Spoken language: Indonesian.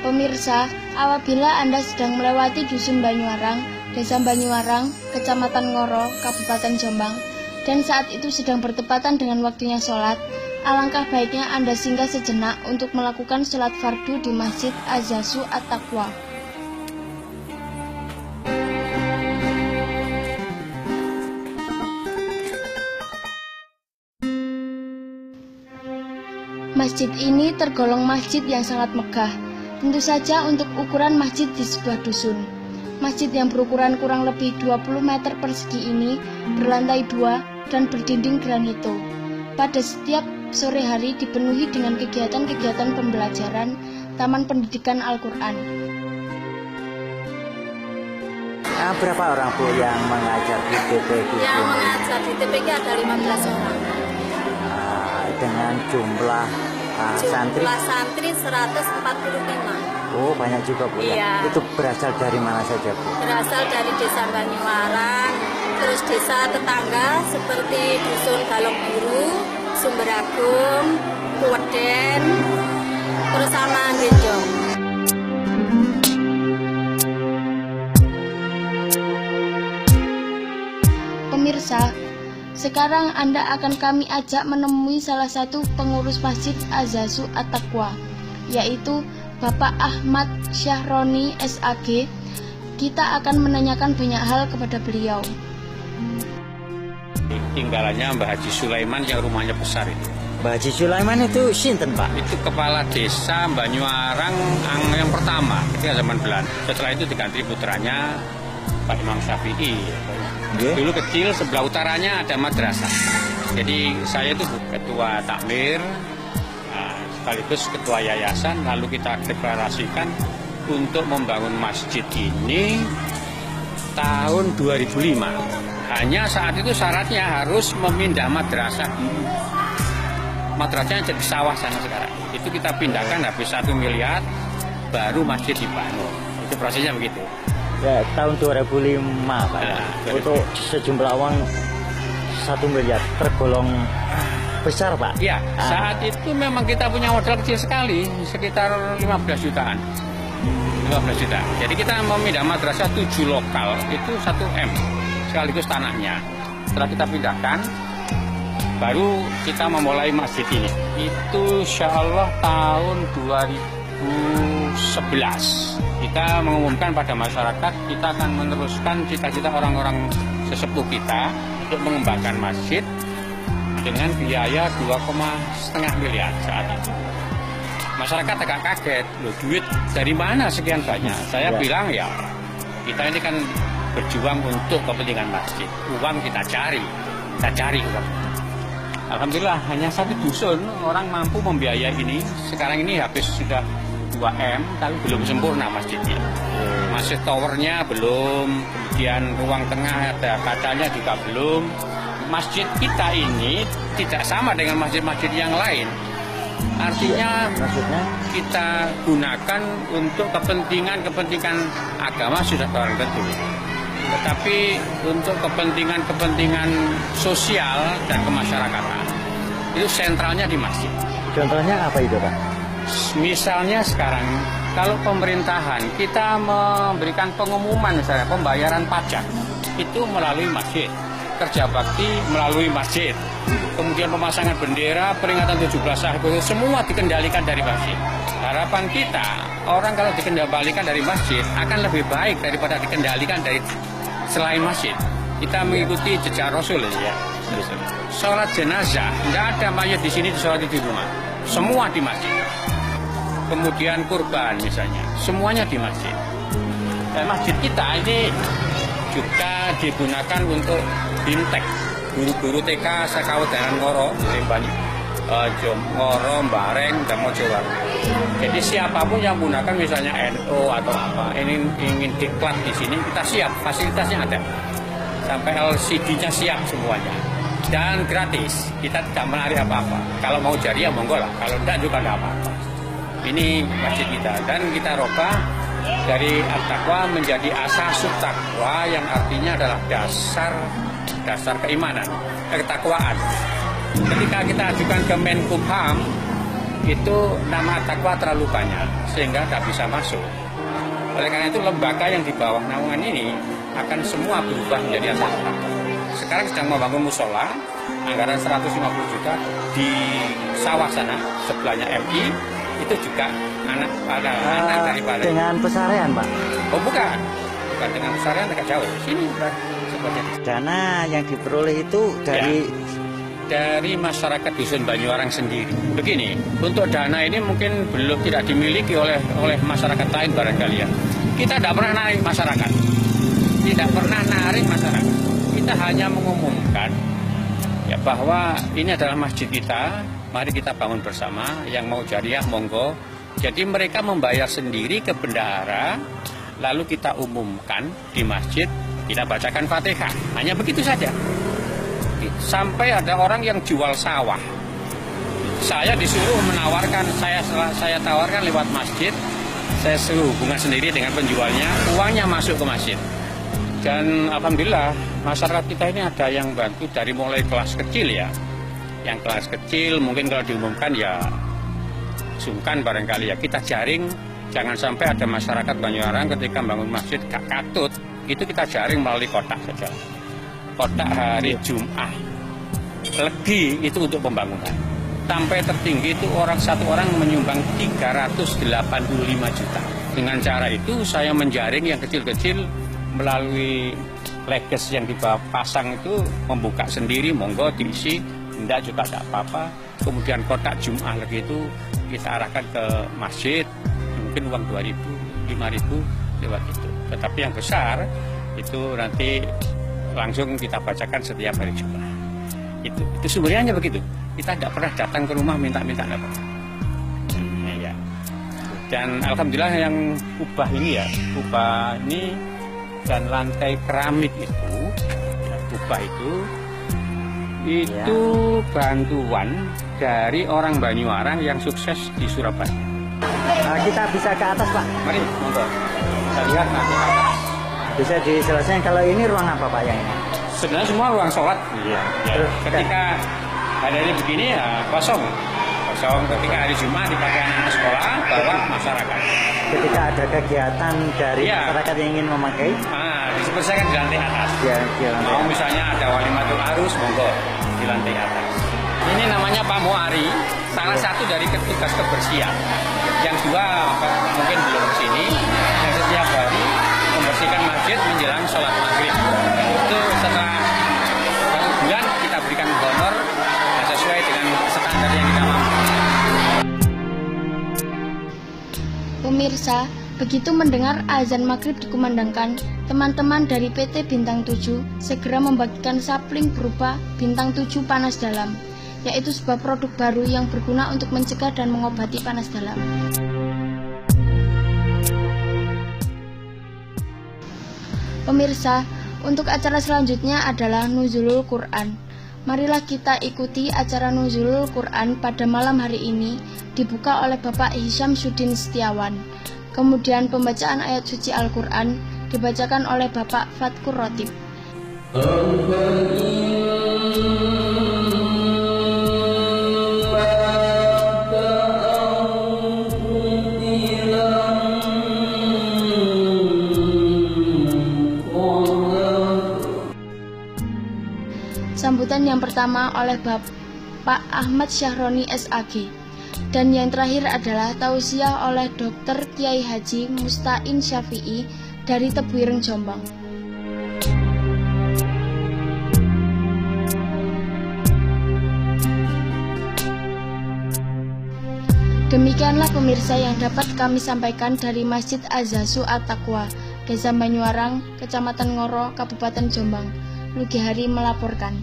Pemirsa, apabila Anda sedang melewati Dusun Banyuwarang, Desa Banyuwarang, Kecamatan Ngoro, Kabupaten Jombang, dan saat itu sedang bertepatan dengan waktunya sholat, alangkah baiknya Anda singgah sejenak untuk melakukan sholat fardu di Masjid Az-Zasu At-Taqwa. Masjid ini tergolong masjid yang sangat megah, tentu saja untuk ukuran masjid di sebuah dusun. Masjid yang berukuran kurang lebih 20 meter persegi ini berlantai 2 dan berdinding granito. Pada setiap sore hari dipenuhi dengan kegiatan-kegiatan pembelajaran Taman Pendidikan Al-Quran. Berapa orang Bu yang mengajar di TPQ? Yang mengajar di TPQ ada 15 orang. Dengan jumlah santri? Jumlah santri 145. Oh, banyak juga Bu ya? Iya. Itu berasal dari mana saja Bu? Berasal dari Desa Banyuwarang, terus desa tetangga seperti Dusun Balong Biru, Sumberagung, Kuweden, terus sama Genjong. Pemirsa, sekarang Anda akan kami ajak menemui salah satu pengurus Masjid Az-Zasu At-Taqwa, yaitu Bapak Ahmad Syahroni SAG. Kita akan menanyakan banyak hal kepada beliau. Tinggalannya Mbah Haji Sulaiman yang rumahnya besar itu. Mbah Haji Sulaiman itu sinten Pak? Itu kepala desa Banyuwarang yang pertama ketika zaman Belanda. Setelah itu diganti putranya Pak Imam Syafi'i. Dulu kecil, sebelah utaranya ada madrasah. Jadi saya itu ketua takmir, sekaligus ketua yayasan. Lalu kita deklarasikan untuk membangun masjid ini tahun 2005. Hanya saat itu syaratnya harus memindah madrasah dulu. Madrasahnya jadi sawah sana sekarang. Itu kita pindahkan habis 1 miliar, baru masjid dibangun. Itu prosesnya begitu. Ya, tahun 2005 Pak ya. Untuk sejumlah uang 1 miliar tergolong besar Pak. Ya, saat itu memang kita punya modal kecil sekali, sekitar 15 jutaan. 15 juta. Jadi kita memindah madrasah 7 lokal, itu 1 M sekaligus tanahnya. Setelah kita pindahkan, baru kita memulai masjid ini. Itu insya Allah tahun 2011. Kita mengumumkan pada masyarakat kita akan meneruskan cita-cita orang-orang sesepuh kita untuk mengembangkan masjid dengan biaya 2,5 miliar saat itu. Masyarakat agak kaget, loh duit dari mana sekian banyak? Saya bilang ya kita ini kan berjuang untuk kepentingan masjid. Uang kita cari uang. Alhamdulillah hanya 1 dusun orang mampu membiayai ini. Sekarang ini habis sudah 2M, tapi belum sempurna masjidnya. Masih towernya belum, kemudian ruang tengah ada kacanya juga belum. Masjid kita ini tidak sama dengan masjid-masjid yang lain. Artinya kita gunakan untuk kepentingan agama sudah barang tentu. Tetapi untuk kepentingan sosial dan kemasyarakatan, itu sentralnya di masjid. Contohnya apa itu Pak? Misalnya sekarang, kalau pemerintahan kita memberikan pengumuman misalnya pembayaran pajak, itu melalui masjid. Kerja bakti melalui masjid. Kemudian pemasangan bendera, peringatan 17 Agustus, semua dikendalikan dari masjid. Harapan kita, orang kalau dikendalikan dari masjid akan lebih baik daripada dikendalikan dari selain masjid. Kita mengikuti jejak Rasul ya. Sholat jenazah, tidak ada mayat di sini disolati di rumah. Semua di masjid. Kemudian kurban misalnya, semuanya di masjid. Dan masjid kita ini juga digunakan untuk BIMTEK, guru-guru TK Sekawedanan Ngoro, Ngoro, Bareng, dan Mojowarno. Jadi siapapun yang menggunakan misalnya NU atau apa, ini ingin diklat di sini, kita siap, fasilitasnya ada. Sampai LCD-nya siap semuanya. Dan gratis, kita tidak menarik apa-apa. Kalau mau jadi ya monggo lah, kalau tidak juga tidak apa-apa. Ini masjid kita, dan kita robah dari At-Taqwa menjadi Asasut Taqwa, yang artinya adalah dasar keimanan, ketakwaan. Ketika kita ajukan ke Menkumham, itu nama At-Taqwa terlalu banyak sehingga tidak bisa masuk. Oleh karena itu lembaga yang di bawah naungan ini akan semua berubah menjadi At-Taqwa. Sekarang sedang membangun musola, anggaran 150 juta di sawah sana, sebelahnya MI, itu juga anak daripada. Dengan pesarean, Pak? Oh bukan dengan pesarean, agak jauh. Sini seperti itu. Dana yang diperoleh itu dari masyarakat Dusun Banyuwarang sendiri. Begini, untuk dana ini mungkin belum tidak dimiliki oleh masyarakat lain barangkali ya. Kita tidak pernah narik masyarakat. Kita hanya mengumumkan ya bahwa ini adalah masjid kita, mari kita bangun bersama, yang mau jariah monggo. Jadi mereka membayar sendiri ke bendahara, lalu kita umumkan di masjid, kita bacakan Fatihah. Hanya begitu saja. Sampai ada orang yang jual sawah, saya disuruh menawarkan, saya tawarkan lewat masjid, saya suruh hubungan sendiri dengan penjualnya, uangnya masuk ke masjid. Dan alhamdulillah masyarakat kita ini ada yang bantu dari mulai kelas kecil ya, yang kelas kecil mungkin kalau diumumkan ya sungkan barangkali ya, kita jaring, jangan sampai ada masyarakat Banyuwarang ketika bangun masjid gak katut, itu kita jaring melalui kotak saja. Kotak hari Jumat Legi itu untuk pembangunan. Sampai tertinggi itu satu orang menyumbang 385 juta. Dengan cara itu saya menjaring yang kecil-kecil melalui leges yang dipasang itu, membuka sendiri, monggo diisi, tidak juga tidak apa-apa. Kemudian kotak Jumat Legi itu kita arahkan ke masjid, mungkin uang 2.000, 5.000 lewat itu. Tetapi yang besar itu nanti langsung kita bacakan setiap hari Jumat. Itu sumbernya begitu. Kita tidak pernah datang ke rumah minta-minta dapat. Ya. Dan alhamdulillah yang kubah ini dan lantai keramik itu, kubah itu bantuan dari orang Banyuwarang yang sukses di Surabaya. Kita bisa ke atas, Pak? Mari, monggo. Kita lihat nanti. Bisa dijelaskan kalau ini ruang apa, Pak, yang ini? Sebenarnya semua ruang sholat. Iya. Ya. Ketika hari ini begini ya kosong. Ketika hari Jumat dipakai anak sekolah, bawa masyarakat. Ketika ada kegiatan dari masyarakat yang ingin memakai, diselesaikan di lantai atas. Mau misalnya ada walimatul arus, monggo di lantai atas. Ini namanya Pak Muari, salah satu dari petugas kebersihan. Yang dua mungkin belum kesini, yang setiap hari membersihkan masjid menjelang sholat maghrib. Itu setelah 1 bulan kita berikan honor sesuai dengan standar yang kita mampu. Pemirsa, begitu mendengar azan maghrib dikumandangkan, teman-teman dari PT Bintang 7 segera membagikan sapling berupa Bintang 7 Panas Dalam, yaitu sebuah produk baru yang berguna untuk mencegah dan mengobati panas dalam. Pemirsa, untuk acara selanjutnya adalah Nuzulul Quran. Marilah kita ikuti acara Nuzulul Quran pada malam hari ini, dibuka oleh Bapak Hisham Sudin Setiawan. Kemudian pembacaan ayat suci Al-Quran dibacakan oleh Bapak Fatkur Rotib. Sambutan yang pertama oleh Bapak Ahmad Syahroni SAG, dan yang terakhir adalah tausiah oleh Dr. Kiai Haji Mustain Syafi'i dari Tebuireng, Jombang. Demikianlah pemirsa yang dapat kami sampaikan dari Masjid Az-Zazu At-Taqwa, Desa Banyuwarang, Kecamatan Ngoro, Kabupaten Jombang. Lugi Hari melaporkan.